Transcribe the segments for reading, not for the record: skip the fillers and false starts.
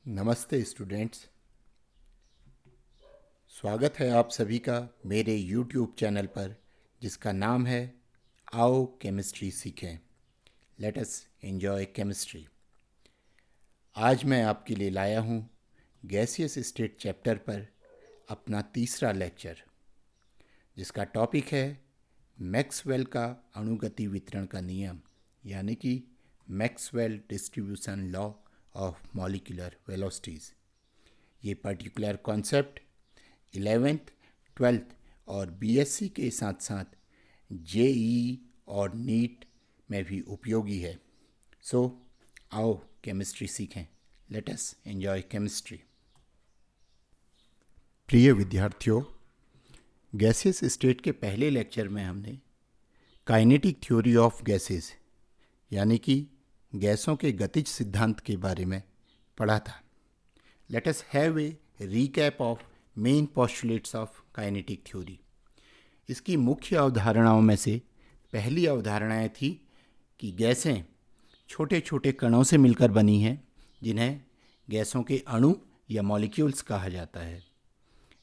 नमस्ते स्टूडेंट्स। स्वागत है आप सभी का मेरे YouTube चैनल पर जिसका नाम है आओ केमिस्ट्री सीखें। Let us enjoy chemistry. आज मैं आपके लिए लाया हूँ गैसियस स्टेट चैप्टर पर अपना तीसरा लेक्चर, जिसका टॉपिक है मैक्सवेल का अणुगति वितरण का नियम, यानी कि Maxwell distribution law of molecular velocities. ये पर्टिकुलर कॉन्सेप्ट 11th, 12th और बीएससी के साथ साथ जेईई और नीट में भी उपयोगी है। सो आओ केमिस्ट्री सीखें। Let us enjoy chemistry. प्रिय विद्यार्थियों, गैसेस स्टेट के पहले लेक्चर में हमने काइनेटिक थ्योरी ऑफ गैसेस यानी कि गैसों के गतिज सिद्धांत के बारे में पढ़ा था। Let us have a recap of main postulates of kinetic theory. इसकी मुख्य अवधारणाओं में से पहली अवधारणाएं थी कि गैसें छोटे छोटे कणों से मिलकर बनी हैं, जिन्हें गैसों के अणु या मॉलिक्यूल्स कहा जाता है।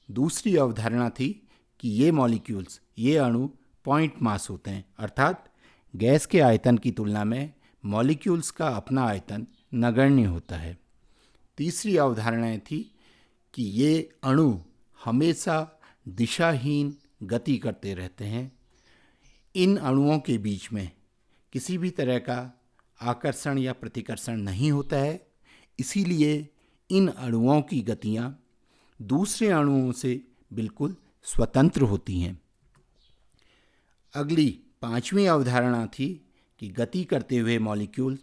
दूसरी अवधारणा थी कि ये मॉलिक्यूल्स, ये अणु पॉइंट मास होते हैं, अर्थात गैस के आयतन की तुलना में मॉलिक्यूल्स का अपना आयतन नगण्य होता है। तीसरी अवधारणाएं थी कि ये अणु हमेशा दिशाहीन गति करते रहते हैं। इन अणुओं के बीच में किसी भी तरह का आकर्षण या प्रतिकर्षण नहीं होता है, इसीलिए इन अणुओं की गतियाँ दूसरे अणुओं से बिल्कुल स्वतंत्र होती हैं। अगली पांचवी अवधारणा थी कि गति करते हुए मॉलिक्यूल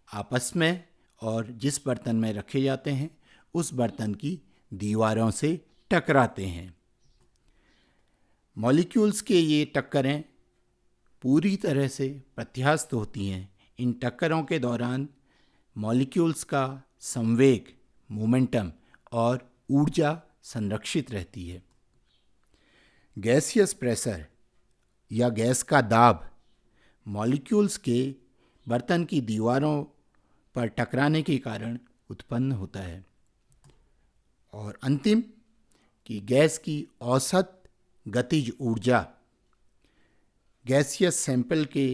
आपस में और जिस बर्तन में रखे जाते हैं उस बर्तन की दीवारों से टकराते हैं। मॉलिक्यूल्स के ये टक्करें पूरी तरह से प्रत्यास्थ होती हैं। इन टक्करों के दौरान मॉलिक्यूल्स का संवेग, मोमेंटम और ऊर्जा संरक्षित रहती है। गैसियस प्रेशर या गैस का दाब मॉलिक्यूल्स के बर्तन की दीवारों पर टकराने के कारण उत्पन्न होता है। और अंतिम कि गैस की औसत गतिज ऊर्जा गैसियस सैंपल के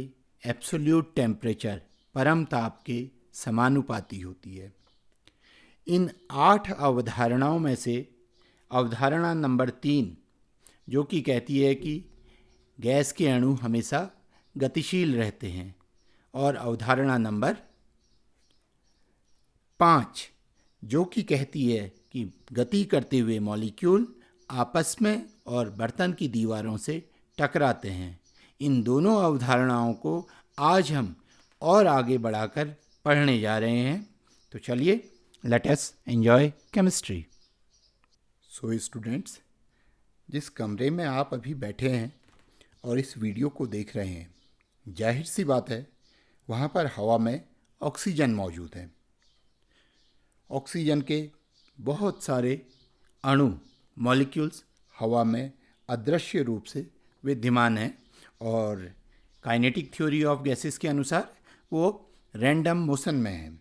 एब्सोल्यूट टेम्परेचर, परम ताप के समानुपाती होती है। इन 8 अवधारणाओं में से अवधारणा नंबर 3, जो कि कहती है कि गैस के अणु हमेशा गतिशील रहते हैं, और अवधारणा नंबर 5, जो कि कहती है कि गति करते हुए मॉलिक्यूल आपस में और बर्तन की दीवारों से टकराते हैं। इन दोनों अवधारणाओं को आज हम और आगे बढ़ाकर पढ़ने जा रहे हैं। तो चलिए, let us enjoy chemistry. So students, जिस कमरे में आप अभी बैठे हैं और इस वीडियो को देख रहे हैं, जाहिर सी बात है वहाँ पर हवा में ऑक्सीजन मौजूद है। ऑक्सीजन के बहुत सारे अणु, मॉलिक्यूल्स हवा में अदृश्य रूप से विद्यमान हैं, और काइनेटिक थ्योरी ऑफ गैसेस के अनुसार वो रैंडम मोशन में हैं।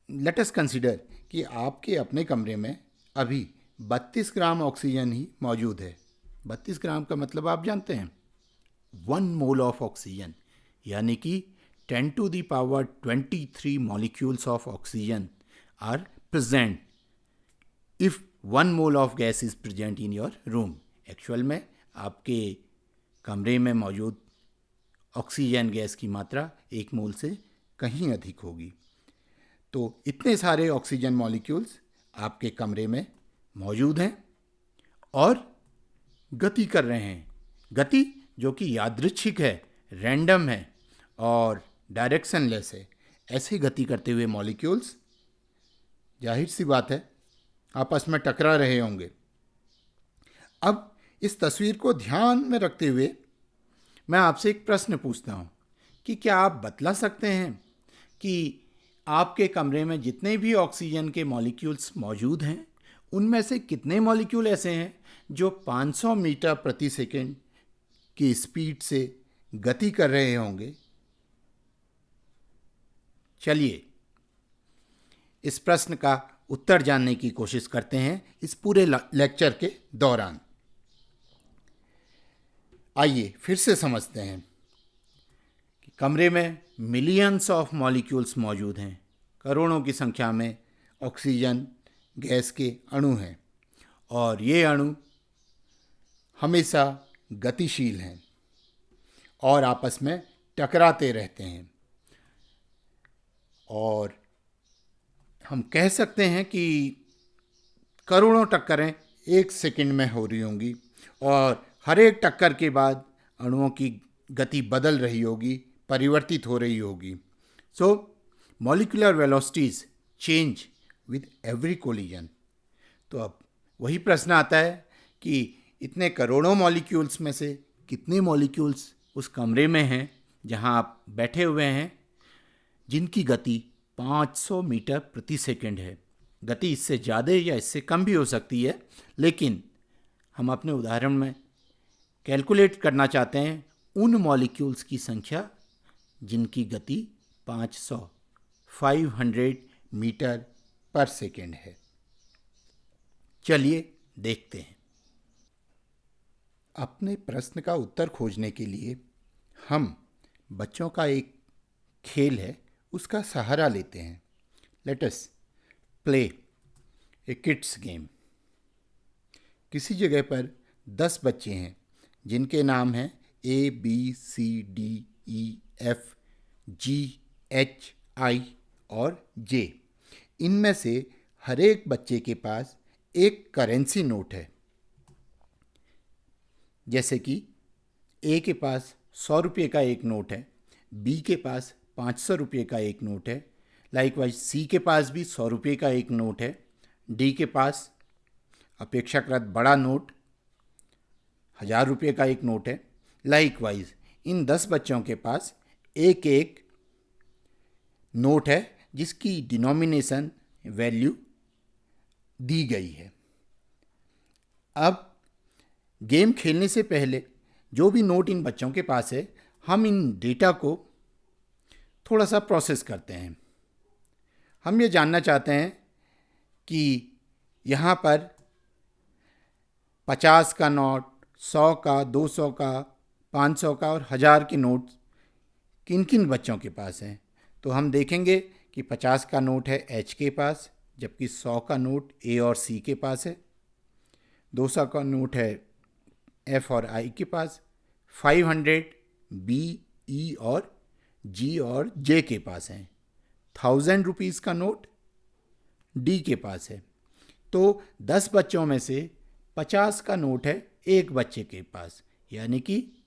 लेट अस कंसीडर कि आपके अपने कमरे में अभी 32 ग्राम ऑक्सीजन ही मौजूद है। 32 ग्राम का मतलब आप जानते हैं, 1 मोल ऑफ ऑक्सीजन, यानी कि 10 to the power 23 molecules of oxygen are present if 1 mole of gas is present in your room. Actual में आपके कमरे में मौजूद ऑक्सीजन गैस की मात्रा 1 मोल से कहीं अधिक होगी। तो इतने सारे ऑक्सीजन मॉलिक्यूल्स आपके कमरे में मौजूद हैं और गति कर रहे हैं। गति जो कि यादृच्छिक है, रैंडम है और डायरेक्शनलेस है। ऐसे गति करते हुए मॉलिक्यूल्स, जाहिर सी बात है, आपस में टकरा रहे होंगे। अब इस तस्वीर को ध्यान में रखते हुए मैं आपसे एक प्रश्न पूछता हूँ कि क्या आप बतला सकते हैं कि आपके कमरे में जितने भी ऑक्सीजन के मॉलिक्यूल्स मौजूद हैं, उनमें से कितने मॉलिक्यूल ऐसे हैं जो 500 मीटर प्रति सेकंड की स्पीड से गति कर रहे होंगे? चलिए, इस प्रश्न का उत्तर जानने की कोशिश करते हैं इस पूरे लेक्चर के दौरान। आइए फिर से समझते हैं कि कमरे में मिलियंस ऑफ मॉलिक्यूल्स मौजूद हैं। करोड़ों की संख्या में ऑक्सीजन गैस के अणु हैं और ये अणु हमेशा गतिशील हैं और आपस में टकराते रहते हैं। और हम कह सकते हैं कि करोड़ों टक्करें एक सेकंड में हो रही होंगी और हर एक टक्कर के बाद अणुओं की गति बदल रही होगी, परिवर्तित हो रही होगी। So molecular velocities change with every collision. तो अब वही प्रश्न आता है कि इतने करोड़ों मॉलिक्यूल्स में से कितने मॉलिक्यूल्स उस कमरे में हैं जहां आप बैठे हुए हैं जिनकी गति 500 मीटर प्रति सेकंड है। गति इससे ज़्यादा या इससे कम भी हो सकती है, लेकिन हम अपने उदाहरण में कैलकुलेट करना चाहते हैं उन मॉलिक्यूल्स की संख्या जिनकी गति 500 मीटर पर सेकंड है। चलिए देखते हैं। अपने प्रश्न का उत्तर खोजने के लिए हम बच्चों का एक खेल है उसका सहारा लेते हैं। लेट अस प्ले ए किड्स गेम। किसी जगह पर 10 बच्चे हैं जिनके नाम हैं ABCDEFGHI और J। इनमें से हर एक बच्चे के पास एक करेंसी नोट है। जैसे कि A के पास 100 रुपये का एक नोट है, B के पास 500 रुपये का एक नोट है, लाइकवाइज C के पास भी 100 रुपये का एक नोट है, D के पास अपेक्षाकृत बड़ा नोट 1000 रुपये का एक नोट है। लाइकवाइज इन 10 बच्चों के पास एक एक नोट है जिसकी डिनोमिनेशन वैल्यू दी गई है। अब गेम खेलने से पहले जो भी नोट इन बच्चों के पास है, हम इन डेटा को थोड़ा सा प्रोसेस करते हैं। हम ये जानना चाहते हैं कि यहाँ पर 50 का नोट, 100 का, 200 का, 500 का और 1000 के नोट किन किन बच्चों के पास हैं। तो हम देखेंगे कि 50 का नोट है H के पास, जबकि 100 का नोट A और C के पास है। 200 का नोट है F और I के पास। 500 B, E और G और J के पास हैं। 1000 रुपीज़ का नोट D के पास है। तो 10 बच्चों में से 50 का नोट है एक बच्चे के पास, यानी कि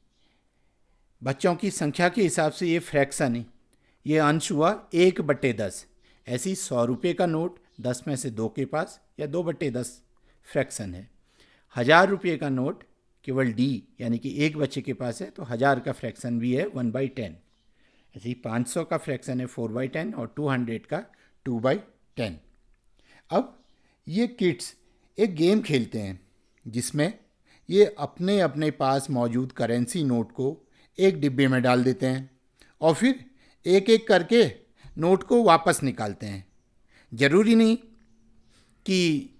बच्चों की संख्या के हिसाब से ये फ्रैक्शन है, ये अंश हुआ 1/10। ऐसी 100 रुपये का नोट 10 में से 2 के पास या 2/10 फ्रैक्शन है। 1000 रुपये का नोट केवल D यानी कि एक बच्चे के पास है, तो 1000 का फ्रैक्शन भी है 1/10। ऐसे ही 500 का फ्रैक्शन है 4/10 और 200 का 2/10। अब ये किड्स एक गेम खेलते हैं जिसमें ये अपने अपने पास मौजूद करेंसी नोट को एक डिब्बे में डाल देते हैं और फिर एक एक करके नोट को वापस निकालते हैं। ज़रूरी नहीं कि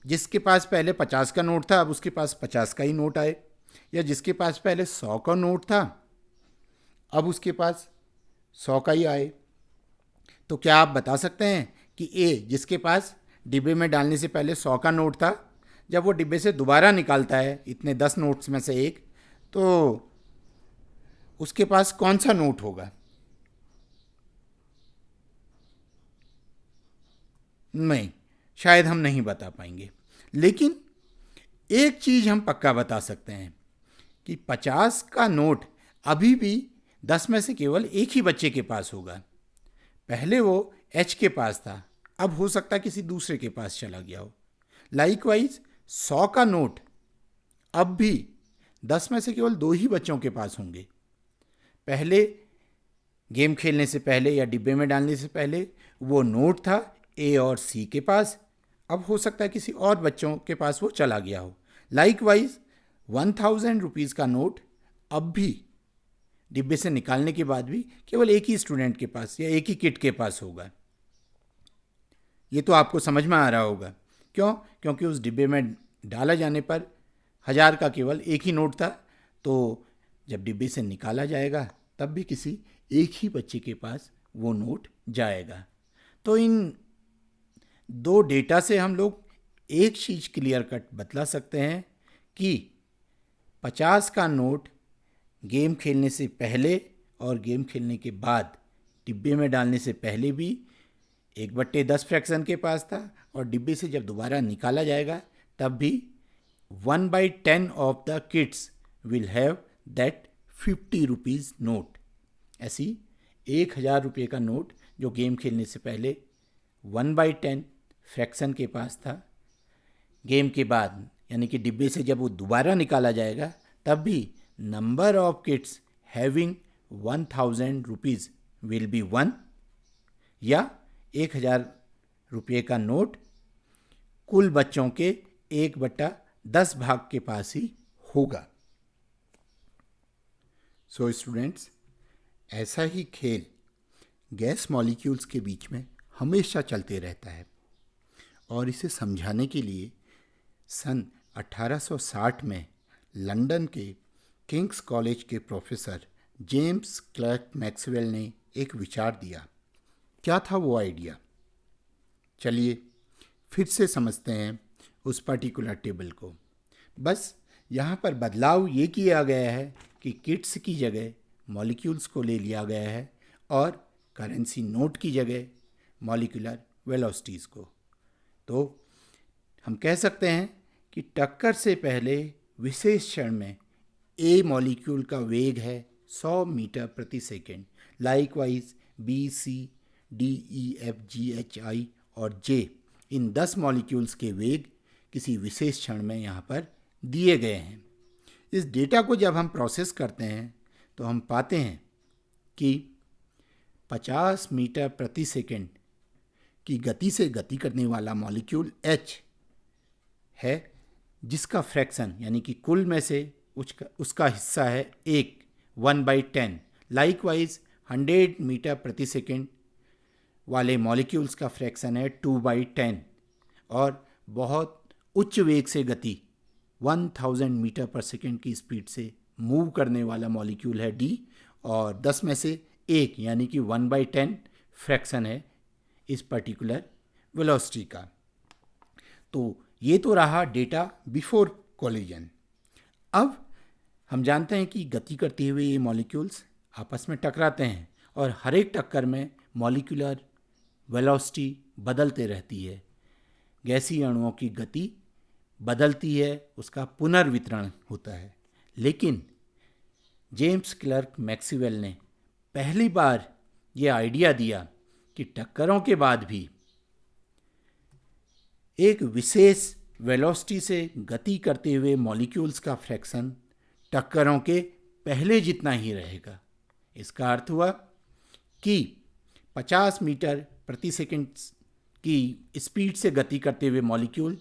जिसके पास पहले 50 का नोट था अब उसके पास 50 का ही नोट आए, या जिसके पास पहले 100 का नोट था अब उसके पास 100 का ही आए। तो क्या आप बता सकते हैं कि A जिसके पास डिब्बे में डालने से पहले 100 का नोट था, जब वो डिब्बे से दोबारा निकालता है इतने 10 नोट्स में से एक, तो उसके पास कौन सा नोट होगा? नहीं, शायद हम नहीं बता पाएंगे। लेकिन एक चीज़ हम पक्का बता सकते हैं कि 50 का नोट अभी भी 10 में से केवल एक ही बच्चे के पास होगा। पहले वो H के पास था, अब हो सकता है किसी दूसरे के पास चला गया हो। लाइकवाइज 100 का नोट अब भी 10 में से केवल 2 ही बच्चों के पास होंगे। पहले गेम खेलने से पहले या डिब्बे में डालने से पहले वो नोट था A और C के पास, अब हो सकता है किसी और बच्चों के पास वो चला गया हो। लाइकवाइज 1000 रुपीज़ का नोट अब भी डिब्बे से निकालने के बाद भी केवल एक ही स्टूडेंट के पास या एक ही किड के पास होगा। ये तो आपको समझ में आ रहा होगा। क्यों? क्योंकि उस डिब्बे में डाला जाने पर 1000 का केवल एक ही नोट था, तो जब डिब्बे से निकाला जाएगा तब भी किसी एक ही बच्चे के पास वो नोट जाएगा। तो इन दो डेटा से हम लोग एक चीज़ क्लियर कट बतला सकते हैं कि 50 का नोट गेम खेलने से पहले और गेम खेलने के बाद डिब्बे में डालने से पहले भी 1/10 फ्रैक्शन के पास था, और डिब्बे से जब दोबारा निकाला जाएगा तब भी 1/10 of the kids will have that 50 rupees note. ऐसी 1000 रुपये का नोट जो गेम खेलने से पहले 1/10 फ्रैक्शन के पास था, गेम के बाद यानी कि डिब्बे से जब वो दोबारा निकाला जाएगा तब भी number of kids having 1000 rupees will be 1, या 1000 रुपये का नोट कुल बच्चों के 1/10 भाग के पास ही होगा। सो स्टूडेंट्स, ऐसा ही खेल गैस मॉलिक्यूल्स के बीच में हमेशा चलते रहता है, और इसे समझाने के लिए सन 1860 में लंदन के किंग्स कॉलेज के प्रोफेसर जेम्स क्लर्क मैक्सवेल ने एक विचार दिया। क्या था वो आइडिया? चलिए फिर से समझते हैं उस पर्टिकुलर टेबल को। बस यहाँ पर बदलाव ये किया गया है कि किड्स की जगह मॉलिक्यूल्स को ले लिया गया है, और करेंसी नोट की जगह मॉलिक्यूलर वेलोसिटीज़ को। तो हम कह सकते हैं कि टक्कर से पहले विशेष क्षण में ए मॉलिक्यूल का वेग है 100 मीटर प्रति सेकेंड। लाइकवाइज बी, सी, डी, ई, एफ, जी, एच, आई और जे, इन 10 मॉलिक्यूल्स के वेग किसी विशेष क्षण में यहाँ पर दिए गए हैं। इस डेटा को जब हम प्रोसेस करते हैं तो हम पाते हैं कि 50 मीटर प्रति सेकेंड की गति से गति करने वाला मॉलिक्यूल H है, जिसका फ्रैक्शन यानी कि कुल में से उसका हिस्सा है 1/10। लाइकवाइज 100 मीटर प्रति सेकेंड वाले मॉलिक्यूल्स का फ्रैक्शन है 2/10, और बहुत उच्च वेग से गति 1000 मीटर पर सेकेंड की स्पीड से मूव करने वाला मॉलिक्यूल है D, और 10 में से 1 यानी कि 1/10 फ्रैक्शन है इस पर्टिकुलर वेलोसिटी का। तो ये तो रहा डेटा बिफोर कोलिजन। अब हम जानते हैं कि गति करते हुए ये मॉलिक्यूल्स आपस में टकराते हैं, और हर एक टक्कर में मॉलिक्यूलर वेलोसिटी बदलते रहती है। गैसीय अणुओं की गति बदलती है, उसका पुनर्वितरण होता है। लेकिन जेम्स क्लर्क मैक्सवेल ने पहली बार ये आइडिया दिया कि टक्करों के बाद भी एक विशेष वेलोसिटी से गति करते हुए मॉलिक्यूल्स का फ्रैक्शन टक्करों के पहले जितना ही रहेगा। इसका अर्थ हुआ कि 50 मीटर प्रति सेकंड की स्पीड से गति करते हुए मॉलिक्यूल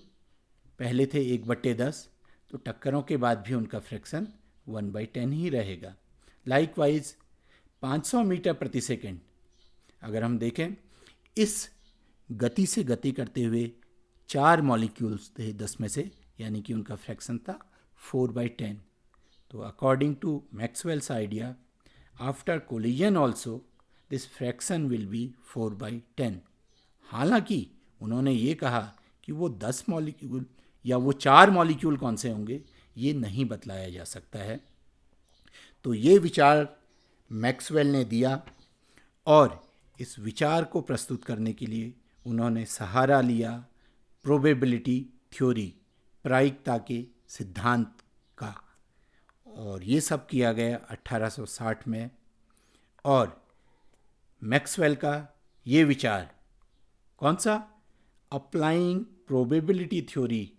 पहले थे 1/10, तो टक्करों के बाद भी उनका फ्रैक्शन 1/10 ही रहेगा। लाइकवाइज 500 मीटर प्रति सेकंड अगर हम देखें, इस गति से गति करते हुए 4 मॉलिक्यूल्स थे 10 में से, यानी कि उनका फ्रैक्शन था 4/10। तो according to Maxwell's idea, after collision also this fraction will be 4/10। हालांकि उन्होंने ये कहा कि वो 10 मॉलिक्यूल या वो 4 मॉलिक्यूल कौन से होंगे ये नहीं बतलाया जा सकता है। तो ये विचार मैक्सवेल ने दिया, और इस विचार को प्रस्तुत करने के लिए उन्होंने सहारा लिया प्रोबेबिलिटी थ्योरी, प्रायिकता के सिद्धांत का। और ये सब किया गया 1860 में। और मैक्सवेल का ये विचार कौन सा? Applying probability theory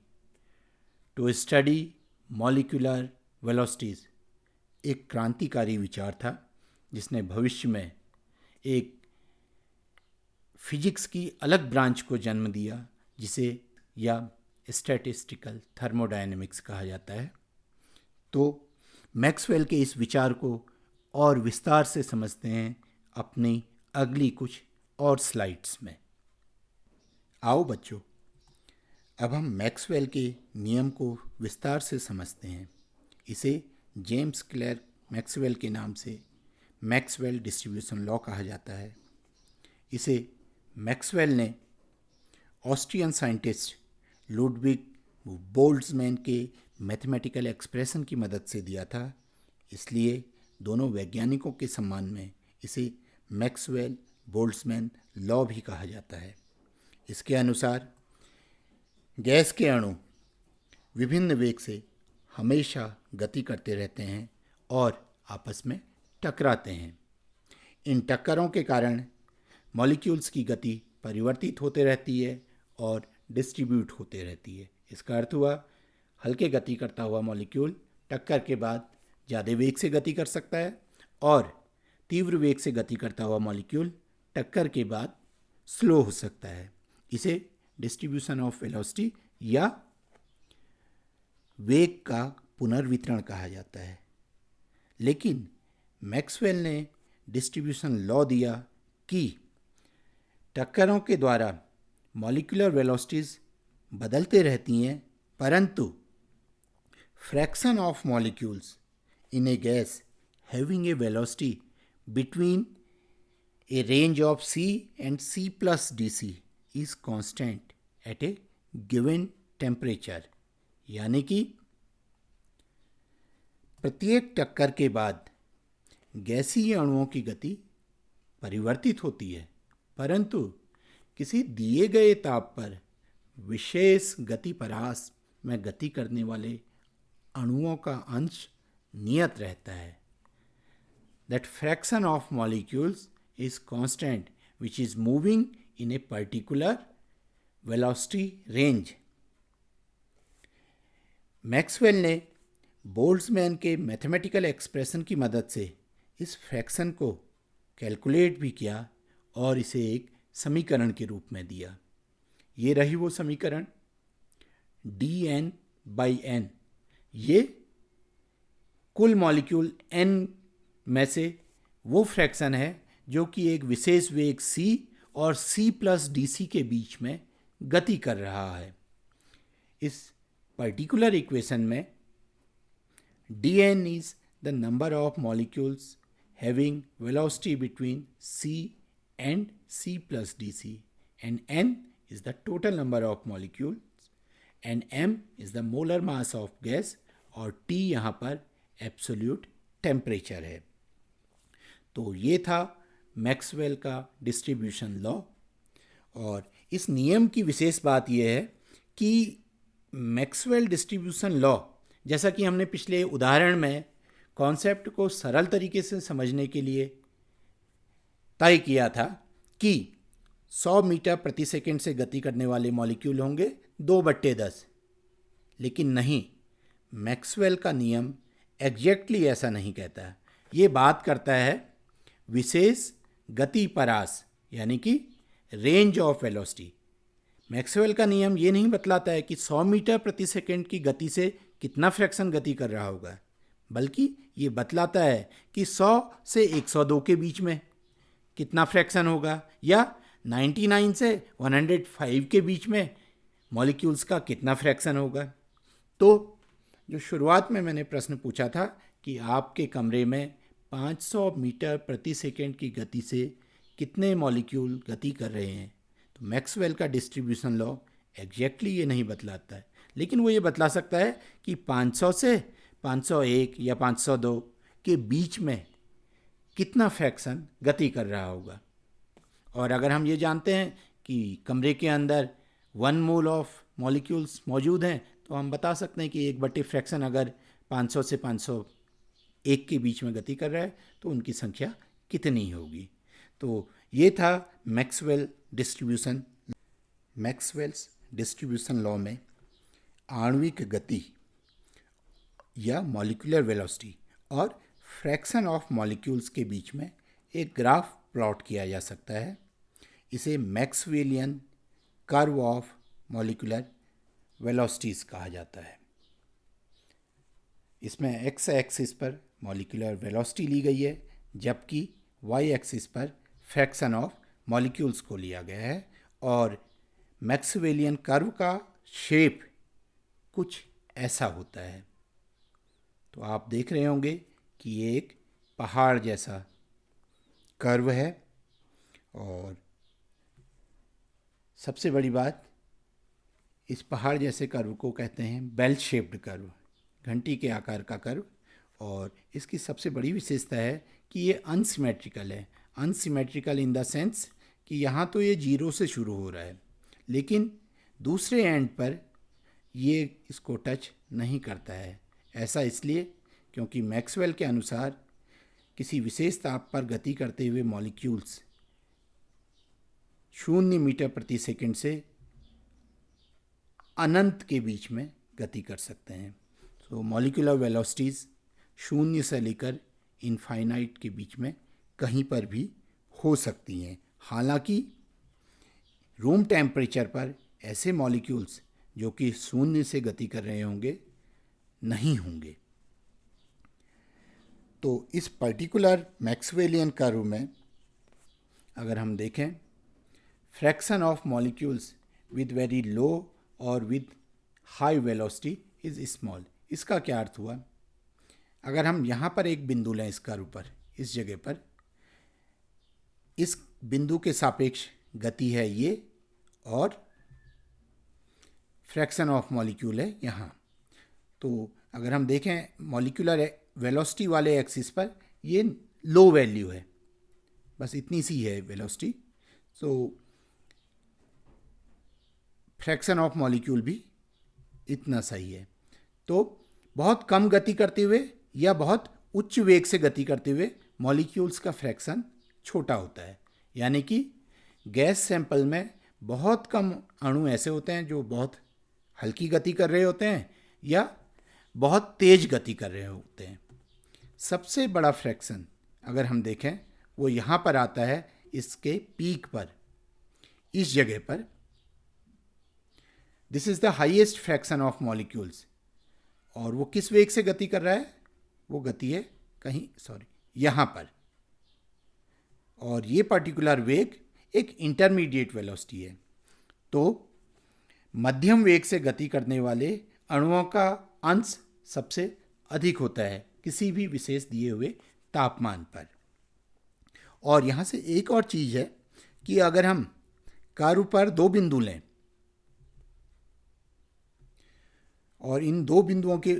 to study molecular velocities, एक क्रांतिकारी विचार था जिसने भविष्य में एक फिजिक्स की अलग ब्रांच को जन्म दिया, जिसे या स्टैटिस्टिकल थर्मोडायनेमिक्स कहा जाता है। तो मैक्सवेल के इस विचार को और विस्तार से समझते हैं अपनी अगली कुछ और स्लाइड्स में। आओ बच्चों, अब हम मैक्सवेल के नियम को विस्तार से समझते हैं। इसे जेम्स क्लर्क मैक्सवेल के नाम से मैक्सवेल डिस्ट्रीब्यूशन लॉ कहा जाता है। इसे मैक्सवेल ने ऑस्ट्रियन साइंटिस्ट लुडविग बोल्ट्जमैन के मैथमेटिकल एक्सप्रेशन की मदद से दिया था। इसलिए दोनों वैज्ञानिकों के सम्मान में इसे मैक्सवेल बोल्ट्जमैन लॉ भी कहा जाता है। इसके अनुसार गैस के अणु विभिन्न वेग से हमेशा गति करते रहते हैं और आपस में टकराते हैं। इन टक्करों के कारण मॉलिक्यूल्स की गति परिवर्तित होते रहती है और डिस्ट्रीब्यूट होते रहती है। इसका अर्थ हुआ, हल्के गति करता हुआ मॉलिक्यूल टक्कर के बाद ज़्यादा वेग से गति कर सकता है और तीव्र वेग से गति करता हुआ मॉलिक्यूल टक्कर के बाद स्लो हो सकता है। इसे डिस्ट्रीब्यूशन ऑफ वेलोसिटी या वेग का पुनर्वितरण कहा जाता है। लेकिन मैक्सवेल ने डिस्ट्रीब्यूशन लॉ दिया कि टक्करों के द्वारा मॉलिक्यूलर वेलोसिटीज बदलते रहती हैं, परंतु fraction of molecules in A gas having a velocity between a range of c and c plus dc is constant at a given temperature। यानी कि प्रत्येक टक्कर के बाद गैसीय अणुओं की गति परिवर्तित होती है, परंतु किसी दिए गए ताप पर विशेष गति परास में गति करने वाले अणुओं का अंश नियत रहता है। That fraction of molecules is constant which is moving in a particular velocity range। Maxwell ने बोल्ट्जमैन के मैथमेटिकल एक्सप्रेशन की मदद से इस फ्रैक्शन को कैलकुलेट भी किया और इसे एक समीकरण के रूप में दिया। ये रही वो समीकरण dN/N। ये कुल मॉलिक्यूल N में से वो फ्रैक्शन है जो कि एक विशेष वेग c और c प्लस dc के बीच में गति कर रहा है। इस पर्टिकुलर इक्वेशन में dN is the number of molecules having velocity between c and c plus dc and n is the total number of molecules and m is the molar mass of gas और T यहाँ पर absolute temperature है। तो ये था Maxwell का distribution law. और इस नियम की विशेष बात यह है कि मैक्सवेल डिस्ट्रीब्यूशन लॉ, जैसा कि हमने पिछले उदाहरण में कॉन्सेप्ट को सरल तरीके से समझने के लिए तय किया था कि 100 मीटर प्रति सेकंड से गति करने वाले मॉलिक्यूल होंगे 2/10। लेकिन नहीं, मैक्सवेल का नियम एग्जैक्टली ऐसा नहीं कहता। ये बात करता है विशेष गति परास, यानी कि रेंज ऑफ वेलोसिटी। मैक्सवेल का नियम ये नहीं बतलाता है कि 100 मीटर प्रति सेकंड की गति से कितना फ्रैक्शन गति कर रहा होगा, बल्कि ये बतलाता है कि 100 से 102 के बीच में कितना फ्रैक्शन होगा या 99 से 105 के बीच में मॉलिक्यूल्स का कितना फ्रैक्शन होगा। तो जो शुरुआत में मैंने प्रश्न पूछा था कि आपके कमरे में 500 मीटर प्रति सेकंड की गति से कितने मॉलिक्यूल गति कर रहे हैं, तो मैक्सवेल का डिस्ट्रीब्यूशन लॉ एग्जैक्टली ये नहीं बतलाता है, लेकिन वो ये बतला सकता है कि 500 से 501 या 502 के बीच में कितना फ्रैक्शन गति कर रहा होगा। और अगर हम ये जानते हैं कि कमरे के अंदर 1 मोल ऑफ मॉलिक्यूल्स मौजूद हैं, तो हम बता सकते हैं कि 1/, फ्रैक्शन अगर 500 से 501 के बीच में गति कर रहा है तो उनकी संख्या कितनी होगी। तो ये था मैक्सवेल्स डिस्ट्रीब्यूशन लॉ में आणविक गति या मॉलिक्यूलर वेलोसिटी और फ्रैक्शन ऑफ मॉलिक्यूल्स के बीच में एक ग्राफ प्लॉट किया जा सकता है। इसे मैक्सवेलियन कर्व ऑफ मॉलिक्यूलर वेलोसिटीज़ कहा जाता है। इसमें एक्स एक्सिस पर मॉलिक्यूलर वेलोसिटी ली गई है, जबकि वाई एक्सिस पर फ्रैक्शन ऑफ मॉलिक्यूल्स को लिया गया है, और मैक्सवेलियन कर्व का शेप कुछ ऐसा होता है। तो आप देख रहे होंगे कि ये एक पहाड़ जैसा कर्व है, और सबसे बड़ी बात, इस पहाड़ जैसे कर्व को कहते हैं बेल शेप्ड कर्व, घंटी के आकार का कर्व। और इसकी सबसे बड़ी विशेषता है कि ये अनसिमेट्रिकल है। अनसिमेट्रिकल इन द सेंस कि यहाँ तो ये जीरो से शुरू हो रहा है, लेकिन दूसरे एंड पर ये इसको टच नहीं करता है। ऐसा इसलिए क्योंकि मैक्सवेल के अनुसार किसी विशेष ताप पर गति करते हुए मॉलिक्यूल्स 0 मीटर प्रति सेकंड से अनंत के बीच में गति कर सकते हैं। तो मॉलिक्यूलर वेलोसिटीज़ 0 से लेकर इनफाइनाइट के बीच में कहीं पर भी हो सकती हैं। हालांकि रूम टेम्परेचर पर ऐसे मॉलिक्यूल्स जो कि 0 से गति कर रहे होंगे नहीं होंगे। तो इस पर्टिकुलर मैक्सवेलियन कर्व में अगर हम देखें, fraction of molecules with very low और with high velocity is small. इसका क्या अर्थ हुआ? अगर हम यहाँ पर एक बिंदु लें इस कर्व पर, इस जगह पर, इस बिंदु के सापेक्ष गति है ये, और फ्रैक्शन ऑफ मॉलिक्यूल है यहाँ। तो अगर हम देखें मॉलिक्यूलर वेलोसिटी वाले एक्सिस पर ये लो वैल्यू है, बस इतनी सी है वेलोसिटी। तो फ्रैक्शन ऑफ मॉलिक्यूल भी इतना सही है। तो बहुत कम गति करते हुए या बहुत उच्च वेग से गति करते हुए मॉलिक्यूल्स का फ्रैक्शन छोटा होता है। यानी कि गैस सैंपल में बहुत कम अणु ऐसे होते हैं जो बहुत हल्की गति कर रहे होते हैं या बहुत तेज गति कर रहे होते हैं। सबसे बड़ा फ्रैक्शन अगर हम देखें वो यहाँ पर आता है, इसके पीक पर, इस जगह पर। This is the highest fraction of molecules. और वो किस वेग से गति कर रहा है? वो गति है यहाँ पर। और ये पर्टिकुलर वेग एक इंटरमीडिएट वेलोसिटी है। तो मध्यम वेग से गति करने वाले अणुओं का अंश सबसे अधिक होता है किसी भी विशेष दिए हुए तापमान पर। और यहाँ से एक और चीज़ है कि अगर हम कर्व पर 2 बिंदु लें और इन 2 बिंदुओं के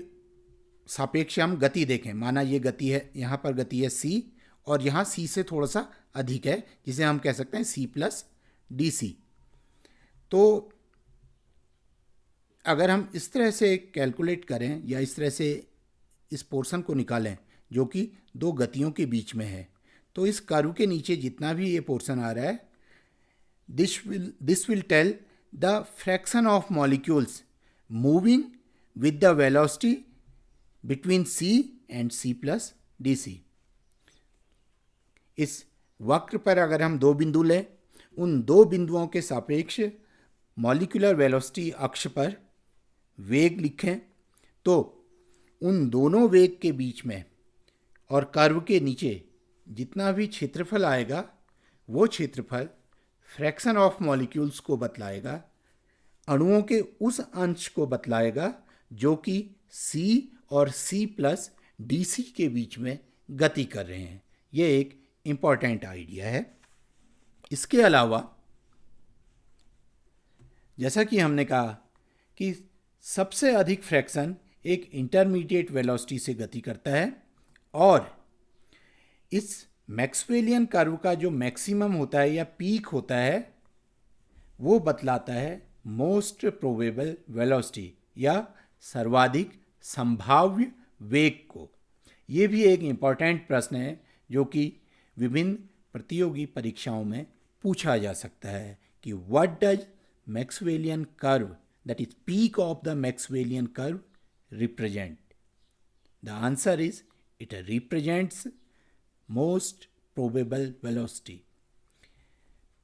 सापेक्ष हम गति देखें, माना ये गति है, यहाँ पर गति है c और यहाँ c से थोड़ा सा अधिक है, जिसे हम कह सकते हैं c प्लस डी सी। तो अगर हम इस तरह से कैलकुलेट करें या इस तरह से इस पोर्शन को निकालें जो कि 2 गतियों के बीच में है, तो इस कर्व के नीचे जितना भी ये पोर्शन आ रहा है, this will tell the fraction of molecules moving with the velocity between c and c plus dc। इस वक्र पर अगर हम 2 बिंदु लें, उन 2 बिंदुओं के सापेक्ष मॉलिक्यूलर वेलोसिटी अक्ष पर वेग लिखें, तो उन दोनों वेग के बीच में और कर्व के नीचे जितना भी क्षेत्रफल आएगा, वो क्षेत्रफल फ्रैक्शन ऑफ मॉलिक्यूल्स को बतलाएगा, अणुओं के उस अंश को बतलाएगा जो कि C और C प्लस डी सी के बीच में गति कर रहे हैं। ये एक इम्पॉर्टेंट आइडिया है। इसके अलावा जैसा कि हमने कहा कि सबसे अधिक फ्रैक्शन एक इंटरमीडिएट वेलोसिटी से गति करता है, और इस मैक्सवेलियन कर्व का जो मैक्सिमम होता है या पीक होता है, वो बतलाता है मोस्ट प्रोबेबल वेलोसिटी या सर्वाधिक संभाव्य वेग को। ये भी एक इम्पॉर्टेंट प्रश्न है जो कि विभिन्न प्रतियोगी परीक्षाओं में पूछा जा सकता है कि what does Maxwellian curve, that is peak of the Maxwellian curve, represent? The answer is it represents most probable velocity.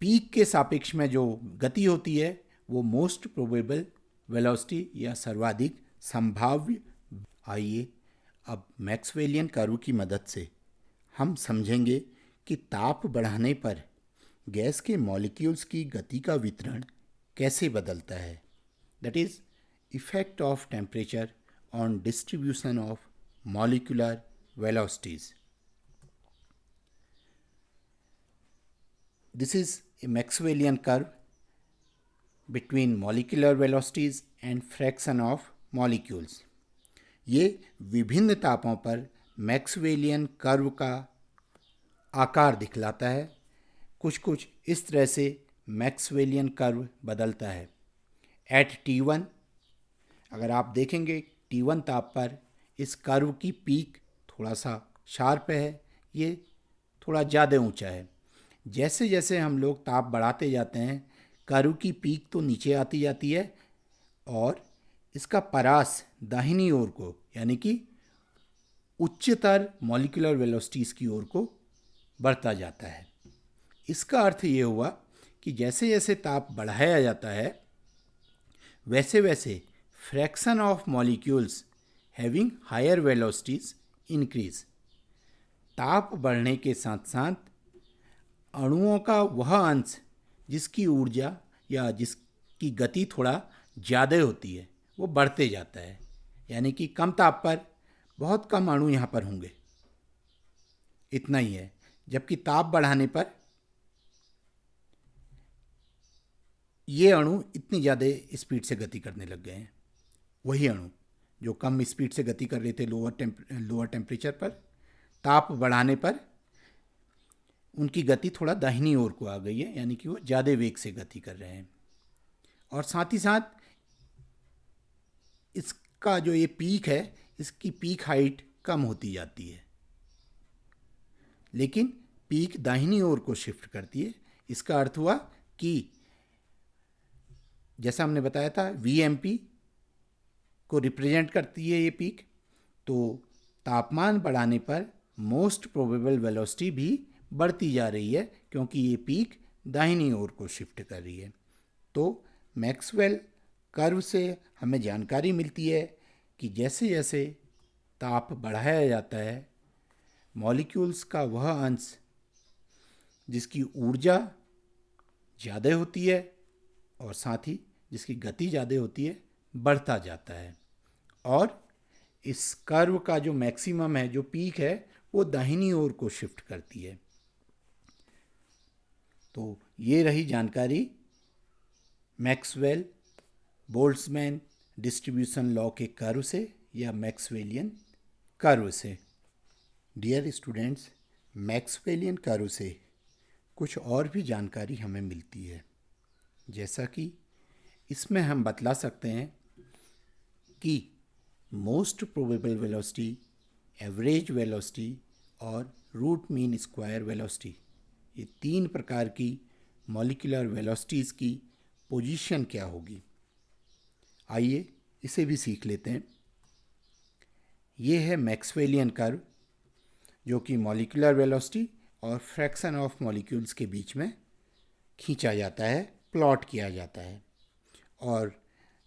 Peak के सापेक्ष में जो गति होती है वो मोस्ट प्रोबेबल वेलोसिटी या सर्वाधिक संभाव्य। आइए अब मैक्सवेलियन कर्व की मदद से हम समझेंगे कि ताप बढ़ाने पर गैस के मॉलिक्यूल्स की गति का वितरण कैसे बदलता है, that is effect of temperature on distribution of molecular velocities. This is a Maxwellian curve between molecular velocities and fraction of molecules. ये विभिन्न तापों पर मैक्सवेलियन कर्व का आकार दिखलाता है. कुछ कुछ इस तरह से मैक्सवेलियन कर्व बदलता है. एट T1, अगर आप देखेंगे T1 ताप पर इस कर्व की पीक थोड़ा सा शार्प है, ये थोड़ा ज़्यादा ऊंचा है. जैसे जैसे हम लोग ताप बढ़ाते जाते हैं, कर्व की पीक तो नीचे आती जाती है और इसका परास दाहिनी ओर को, यानी कि उच्चतर मॉलिक्यूलर वेलोसिटीज़ की ओर को बढ़ता जाता है. इसका अर्थ ये हुआ कि जैसे जैसे ताप बढ़ाया जाता है, वैसे वैसे fraction of molecules having higher velocities increase. ताप बढ़ने के साथ साथ अणुओं का वह अंश जिसकी ऊर्जा या जिसकी गति थोड़ा ज़्यादा होती है, वो बढ़ते जाता है. यानी कि कम ताप पर बहुत कम अणु यहाँ पर होंगे, इतना ही है. जबकि ताप बढ़ाने पर ये अणु इतनी ज़्यादा स्पीड से गति करने लग गए हैं. वही अणु जो कम स्पीड से गति कर रहे थे लोअर टेम्परेचर पर, ताप बढ़ाने पर उनकी गति थोड़ा दाहिनी ओर को आ गई है, यानी कि वो ज़्यादा वेग से गति कर रहे हैं. और साथ ही साथ इसका जो ये पीक है, इसकी पीक हाइट कम होती जाती है, लेकिन पीक दाहिनी ओर को शिफ्ट करती है. इसका अर्थ हुआ कि जैसा हमने बताया था VMP को रिप्रेजेंट करती है ये पीक, तो तापमान बढ़ाने पर मोस्ट प्रोबेबल वेलोसिटी भी बढ़ती जा रही है, क्योंकि ये पीक दाहिनी ओर को शिफ्ट कर रही है. तो मैक्सवेल कर्व से हमें जानकारी मिलती है कि जैसे जैसे ताप बढ़ाया जाता है, मॉलिक्यूल्स का वह अंश जिसकी ऊर्जा ज़्यादा होती है और साथ ही जिसकी गति ज़्यादा होती है, बढ़ता जाता है. और इस कर्व का जो मैक्सिमम है, जो पीक है, वो दाहिनी ओर को शिफ्ट करती है. तो ये रही जानकारी मैक्सवेल बोल्ट्जमैन डिस्ट्रीब्यूशन लॉ के कर्व से या मैक्सवेलियन कर्व से. डियर स्टूडेंट्स, मैक्सवेलियन कर्व से कुछ और भी जानकारी हमें मिलती है, जैसा कि इसमें हम बतला सकते हैं कि most probable velocity, average velocity और रूट मीन स्क्वायर वेलोसिटी, ये 3 प्रकार की मॉलिक्यूलर वेलोसिटीज़ की पोजीशन क्या होगी. आइए इसे भी सीख लेते हैं. ये है मैक्सवेलियन कर्व, जो कि मॉलिक्यूलर वेलोसिटी और फ्रैक्शन ऑफ मॉलिक्यूल्स के बीच में खींचा जाता है, प्लॉट किया जाता है. और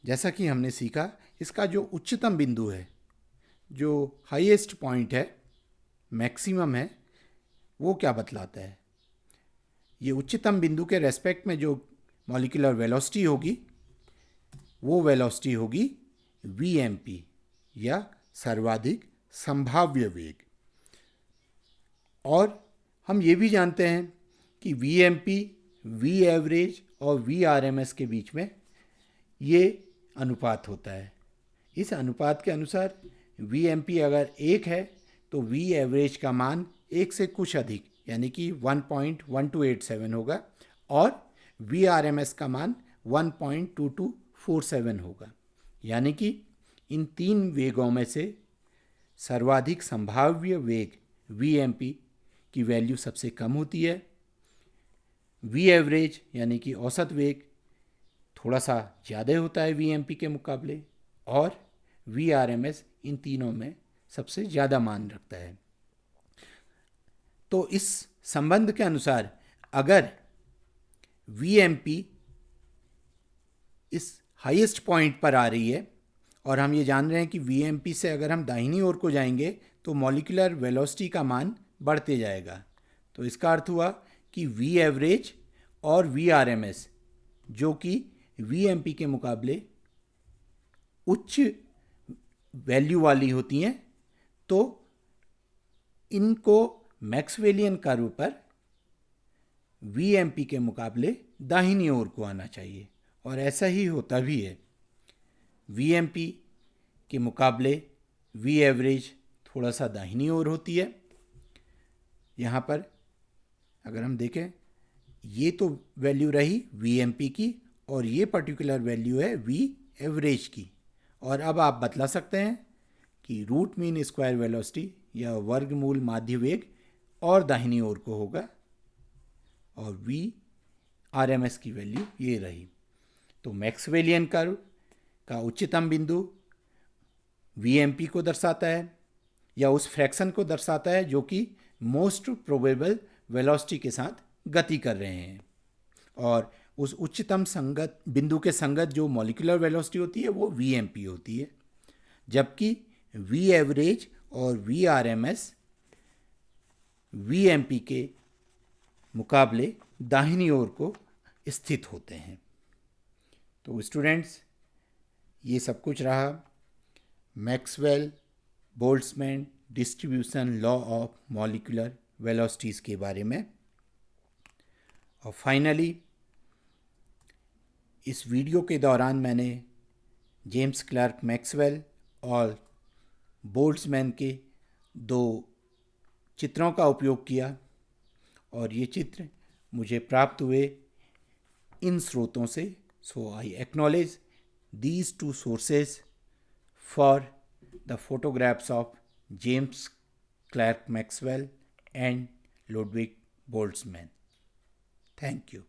जैसा कि हमने सीखा, इसका जो उच्चतम बिंदु है, जो हाईएस्ट पॉइंट है, मैक्सिमम है, वो क्या बतलाता है. ये उच्चतम बिंदु के रेस्पेक्ट में जो मॉलिक्यूलर वेलोसिटी होगी, वो वेलोसिटी होगी VMP या सर्वाधिक संभाव्य वेग. और हम ये भी जानते हैं कि VMP, V एवरेज और VRMS के बीच में ये अनुपात होता है. इस अनुपात के अनुसार VMP अगर 1 है तो V एवरेज का मान 1 से कुछ अधिक, यानी कि 1.1287 होगा, और VRMS का मान 1.2247 होगा. यानी कि इन 3 वेगों में से सर्वाधिक संभाव्य वेग VMP की वैल्यू सबसे कम होती है. V एवरेज यानी कि औसत वेग थोड़ा सा ज़्यादा होता है VMP के मुकाबले, और VRMS इन तीनों में सबसे ज़्यादा मान रखता है. तो इस संबंध के अनुसार अगर VMP इस हाईएस्ट पॉइंट पर आ रही है, और हम ये जान रहे हैं कि VMP से अगर हम दाहिनी ओर को जाएंगे तो मॉलिक्यूलर वेलोसिटी का मान बढ़ते जाएगा, तो इसका अर्थ हुआ कि V एवरेज और VRMS, जो कि वीएमपी के मुकाबले उच्च वैल्यू वाली होती हैं, तो इनको मैक्सवेलियन कर्व पर वीएमपी के मुकाबले दाहिनी ओर को आना चाहिए, और ऐसा ही होता भी है। वीएमपी के मुकाबले वी एवरेज थोड़ा सा दाहिनी ओर होती है। यहाँ पर अगर हम देखें, ये तो वैल्यू रही वीएमपी की, और ये पर्टिकुलर वैल्यू है वी एवरेज की। और अब आप बतला सकते हैं कि रूट मीन स्क्वायर वेलोसिटी या वर्गमूल माध्य वेग और दाहिनी ओर को होगा, और वी आरएमएस की वैल्यू ये रही। तो मैक्सवेलियन कर्व का उच्चतम बिंदु वीएमपी को दर्शाता है, या उस फ्रैक्शन को दर्शाता है जो कि मोस्ट प्रोबेबल वेलोसिटी के साथ गति कर रहे हैं, और उस उच्चतम संगत बिंदु के संगत जो मॉलिक्यूलर वेलोसिटी होती है वो वीएमपी होती है, जबकि वी एवरेज और वी आरएमएस वीएमपी के मुकाबले दाहिनी ओर को स्थित होते हैं। तो स्टूडेंट्स, ये सब कुछ रहा Maxwell Boltzmann distribution law of molecular velocities के बारे में। और फाइनली इस वीडियो के दौरान मैंने जेम्स क्लर्क मैक्सवेल और बोल्ट्जमैन के 2 चित्रों का उपयोग किया, और ये चित्र मुझे प्राप्त हुए इन स्रोतों से। सो I acknowledge these 2 sources for the photographs of James Clerk Maxwell and Ludwig Boltzmann. Thank you.